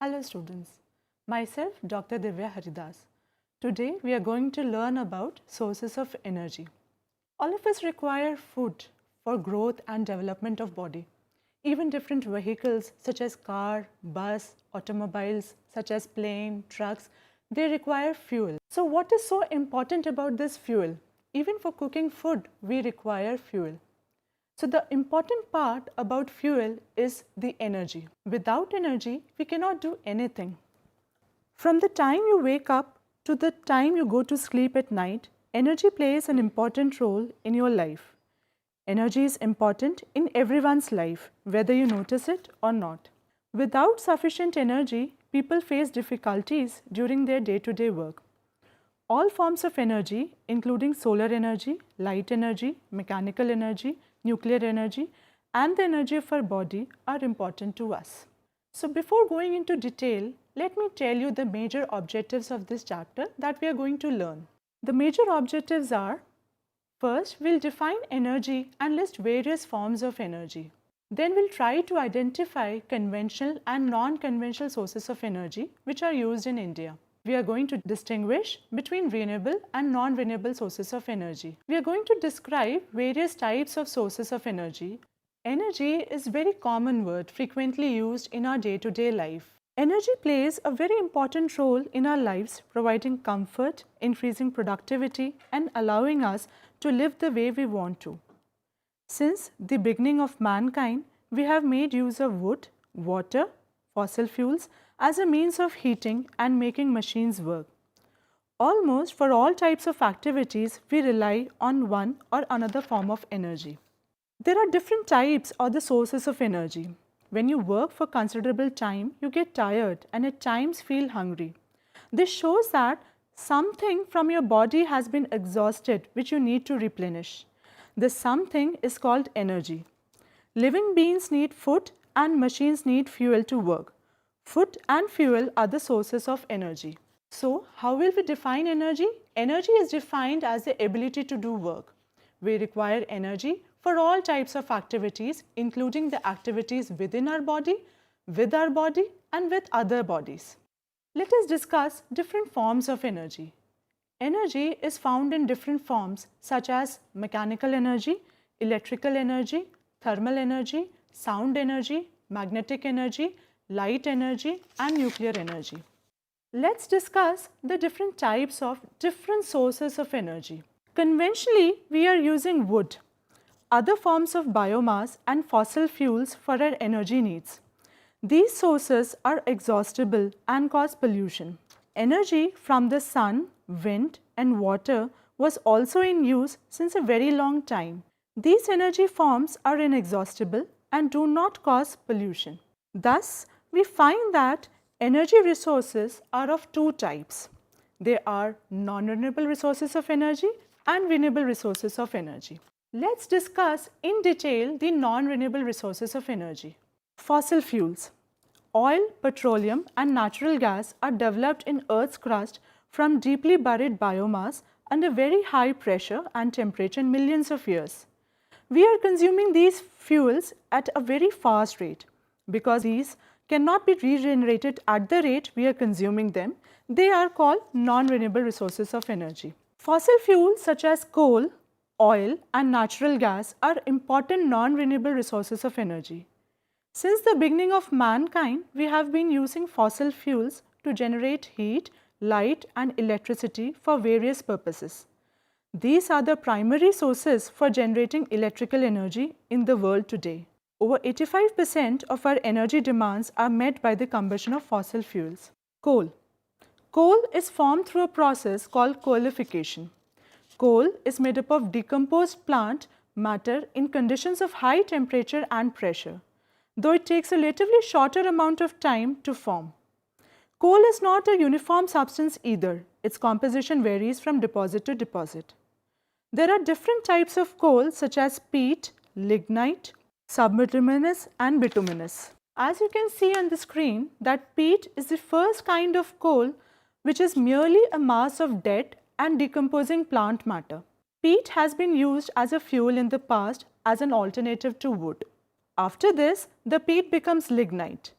Hello students, myself Dr. Divya Haridas. Today we are going to learn about sources of energy. All of us require food for growth and development of body. Even different vehicles such as car, bus, automobiles such as plane, trucks, they require fuel. So what is so important about this fuel? Even for cooking food, we require fuel. So the important part about fuel is the energy. Without energy, we cannot do anything. From the time you wake up to the time you go to sleep at night, energy plays an important role in your life. Energy is important in everyone's life, whether you notice it or not. Without sufficient energy, people face difficulties during their day-to-day work. All forms of energy, including solar energy, light energy, mechanical energy, nuclear energy, and the energy of our body are important to us. So before going into detail, let me tell you the major objectives of this chapter that we are going to learn. The major objectives are: first, we'll define energy and list various forms of energy. Then we'll try to identify conventional and non-conventional sources of energy which are used in India. We are going to distinguish between renewable and non-renewable sources of energy. We are going to describe various types of sources of energy. Energy is a very common word frequently used in our day-to-day life. Energy plays a very important role in our lives, providing comfort, increasing productivity, and allowing us to live the way we want to. Since the beginning of mankind, we have made use of wood, water, fossil fuels as a means of heating and making machines work. Almost for all types of activities, we rely on one or another form of energy. There are different types or the sources of energy. When you work for considerable time, you get tired and at times feel hungry. This shows that something from your body has been exhausted which you need to replenish. This something is called energy. Living beings need food and machines need fuel to work. Food and fuel are the sources of energy. So, how will we define energy? Energy is defined as the ability to do work. We require energy for all types of activities, including the activities within our body, with our body, and with other bodies. Let us discuss different forms of energy. Energy is found in different forms such as mechanical energy, electrical energy, thermal energy, sound energy, magnetic energy, light energy, and nuclear energy. Let's discuss the different types of different sources of energy. Conventionally, we are using wood, other forms of biomass, and fossil fuels for our energy needs. These sources are exhaustible and cause pollution. Energy from the sun, wind, and water was also in use since a very long time. These energy forms are inexhaustible and do not cause pollution. Thus, we find that energy resources are of two types. They are non-renewable resources of energy and renewable resources of energy. Let's discuss in detail the non-renewable resources of energy. Fossil fuels. Oil, petroleum, and natural gas are developed in Earth's crust from deeply buried biomass under very high pressure and temperature in millions of years. We are consuming these fuels at a very fast rate. Because these cannot be regenerated at the rate we are consuming them, they are called non-renewable resources of energy. Fossil fuels such as coal, oil, and natural gas are important non-renewable resources of energy. Since the beginning of mankind, we have been using fossil fuels to generate heat, light, and electricity for various purposes. These are the primary sources for generating electrical energy in the world today. Over 85% of our energy demands are met by the combustion of fossil fuels. Coal. Coal is formed through a process called coalification. Coal is made up of decomposed plant matter in conditions of high temperature and pressure, though it takes a relatively shorter amount of time to form. Coal is not a uniform substance either. Its composition varies from deposit to deposit. There are different types of coal such as peat, lignite, subbituminous, and bituminous. As you can see on the screen, that peat is the first kind of coal which is merely a mass of dead and decomposing plant matter. Peat has been used as a fuel in the past as an alternative to wood. After this, the peat becomes lignite.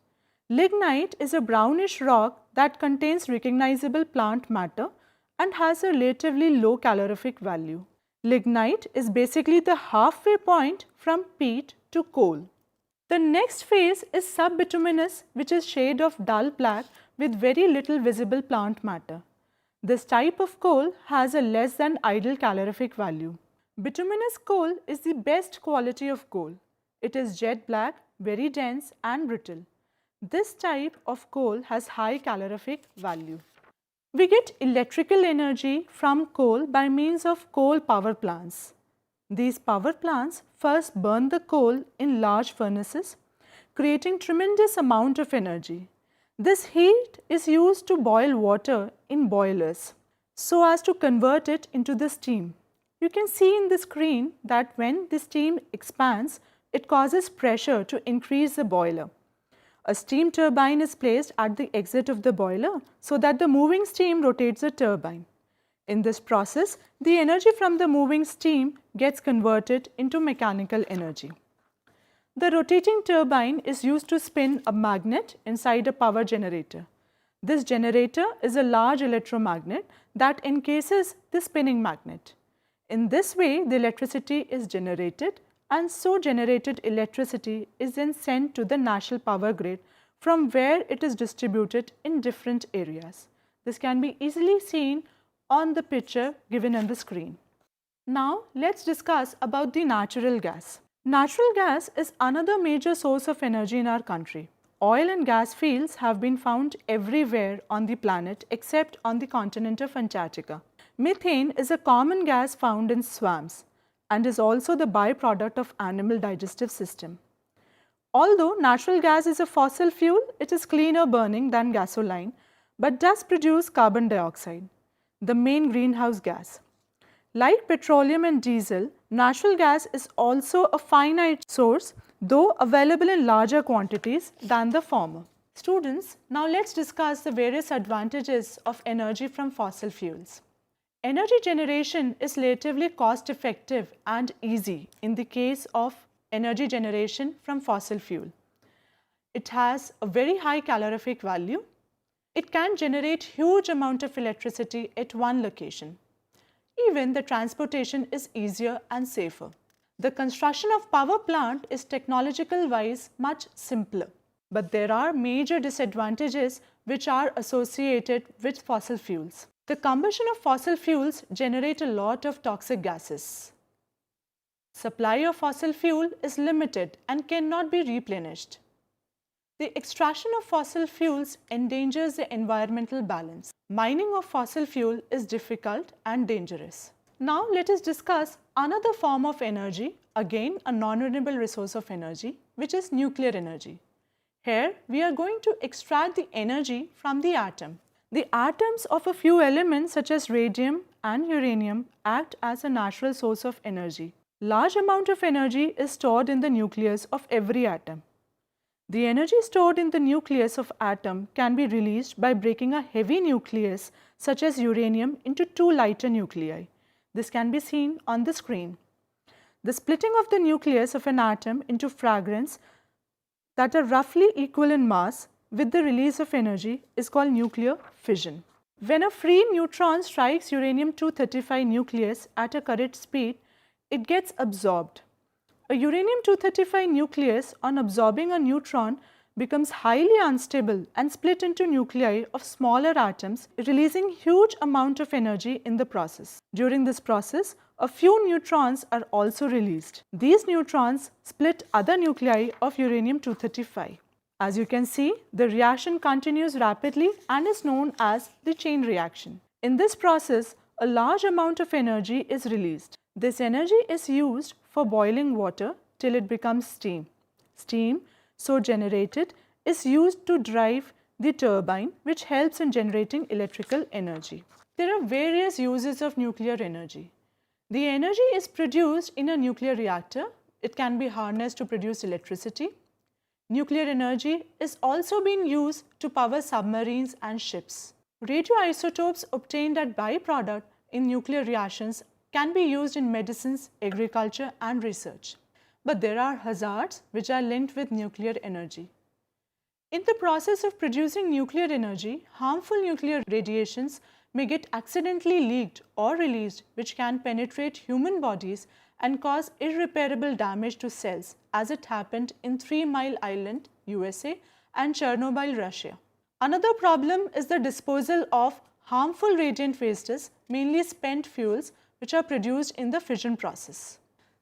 Lignite is a brownish rock that contains recognizable plant matter and has a relatively low calorific value. Lignite is basically the halfway point from peat to coal. The next phase is subbituminous, which is shade of dull black with very little visible plant matter. This type of coal has a less than ideal calorific value. Bituminous coal is the best quality of coal. It is jet black, very dense and brittle. This type of coal has high calorific value. We get electrical energy from coal by means of coal power plants. These power plants first burn the coal in large furnaces, creating tremendous amount of energy. This heat is used to boil water in boilers so as to convert it into the steam. You can see in the screen that when the steam expands, it causes pressure to increase the boiler. A steam turbine is placed at the exit of the boiler so that the moving steam rotates the turbine. In this process, the energy from the moving steam gets converted into mechanical energy. The rotating turbine is used to spin a magnet inside a power generator. This generator is a large electromagnet that encases the spinning magnet. In this way, the electricity is generated, and so generated electricity is then sent to the national power grid from where it is distributed in different areas. This can be easily seen on the picture given on the screen. Now let's discuss about the natural gas. Natural gas is another major source of energy in our country. Oil and gas fields have been found everywhere on the planet except on the continent of Antarctica. Methane is a common gas found in swamps and is also the byproduct of animal digestive system. Although natural gas is a fossil fuel, it is cleaner burning than gasoline but does produce carbon dioxide, the main greenhouse gas. Like petroleum and diesel, natural gas is also a finite source, though available in larger quantities than the former. Students, now let's discuss the various advantages of energy from fossil fuels. Energy generation is relatively cost-effective and easy in the case of energy generation from fossil fuel. It has a very high calorific value. It can generate huge amount of electricity at one location. Even the transportation is easier and safer. The construction of power plant is technological-wise much simpler. But there are major disadvantages which are associated with fossil fuels. The combustion of fossil fuels generate a lot of toxic gases. Supply of fossil fuel is limited and cannot be replenished. The extraction of fossil fuels endangers the environmental balance. Mining of fossil fuel is difficult and dangerous. Now let us discuss another form of energy, again a non-renewable resource of energy, which is nuclear energy. Here we are going to extract the energy from the atom. The atoms of a few elements such as radium and uranium act as a natural source of energy. Large amount of energy is stored in the nucleus of every atom. The energy stored in the nucleus of atom can be released by breaking a heavy nucleus such as uranium into two lighter nuclei. This can be seen on the screen. The splitting of the nucleus of an atom into fragments that are roughly equal in mass with the release of energy is called nuclear fission. When a free neutron strikes uranium-235 nucleus at a correct speed, it gets absorbed. A uranium-235 nucleus, on absorbing a neutron, becomes highly unstable and split into nuclei of smaller atoms, releasing huge amount of energy in the process. During this process, a few neutrons are also released. These neutrons split other nuclei of uranium-235. As you can see, the reaction continues rapidly and is known as the chain reaction. In this process, a large amount of energy is released. This energy is used for boiling water till it becomes steam. Steam, so generated, is used to drive the turbine, which helps in generating electrical energy. There are various uses of nuclear energy. The energy is produced in a nuclear reactor. It can be harnessed to produce electricity. Nuclear energy is also being used to power submarines and ships. Radioisotopes obtained as byproduct in nuclear reactions can be used in medicines, agriculture and research. But there are hazards which are linked with nuclear energy. In the process of producing nuclear energy, harmful nuclear radiations may get accidentally leaked or released, which can penetrate human bodies and cause irreparable damage to cells, as it happened in 3 Mile Island, USA and Chernobyl, Russia. Another problem is the disposal of harmful radiant wastes, mainly spent fuels, which are produced in the fission process.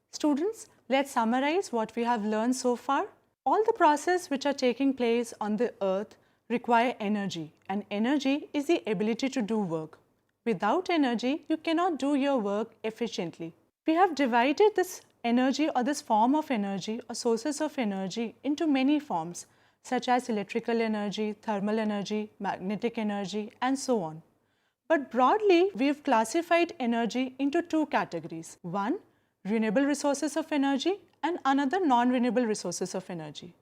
Students, let's summarize what we have learned so far. All the processes which are taking place on the earth require energy, and energy is the ability to do work. Without energy, you cannot do your work efficiently. We have divided this energy or this form of energy or sources of energy into many forms, such as electrical energy, thermal energy, magnetic energy, and so on. But broadly, we've classified energy into 2 categories. One, renewable resources of energy, and another non-renewable resources of energy.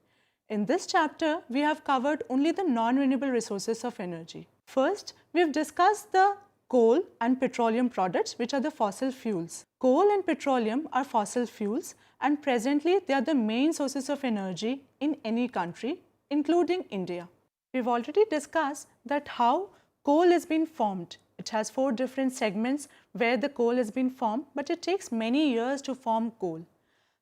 In this chapter, we have covered only the non-renewable resources of energy. First, we have discussed the coal and petroleum products, which are the fossil fuels. Coal and petroleum are fossil fuels, and presently they are the main sources of energy in any country, including India. We've already discussed that how coal has been formed. It has 4 different segments where the coal has been formed, but it takes many years to form coal.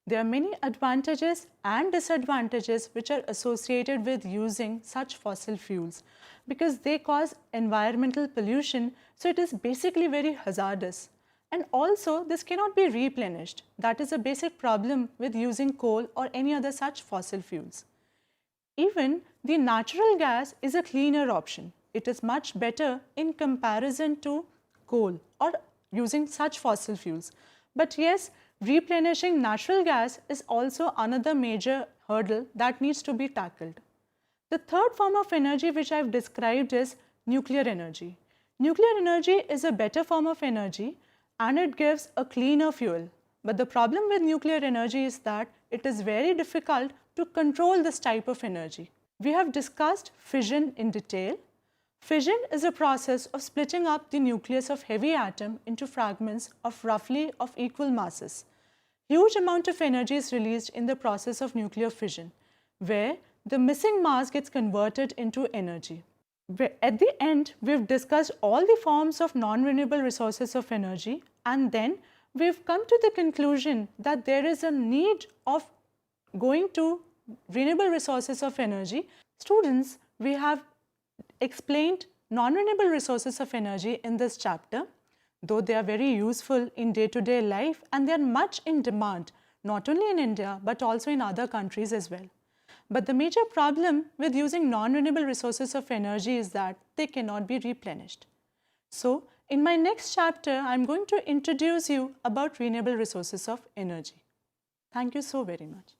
There are many advantages and disadvantages which are associated with using such fossil fuels, because they cause environmental pollution, so it is basically very hazardous. And also, this cannot be replenished. That is a basic problem with using coal or any other such fossil fuels. Even the natural gas is a cleaner option. It is much better in comparison to coal or using such fossil fuels. But yes, replenishing natural gas is also another major hurdle that needs to be tackled. The third form of energy which I have described is nuclear energy. Nuclear energy is a better form of energy and it gives a cleaner fuel. But the problem with nuclear energy is that it is very difficult to control this type of energy. We have discussed fission in detail. Fission is a process of splitting up the nucleus of heavy atom into fragments of roughly of equal masses. Huge amount of energy is released in the process of nuclear fission, where the missing mass gets converted into energy. At the end, we've discussed all the forms of non-renewable resources of energy, and then we've come to the conclusion that there is a need of going to renewable resources of energy. Students, we have explained non-renewable resources of energy in this chapter, though they are very useful in day-to-day life and they are much in demand, not only in India but also in other countries as well. But the major problem with using non-renewable resources of energy is that they cannot be replenished. So, in my next chapter, I am going to introduce you about renewable resources of energy. Thank you so very much.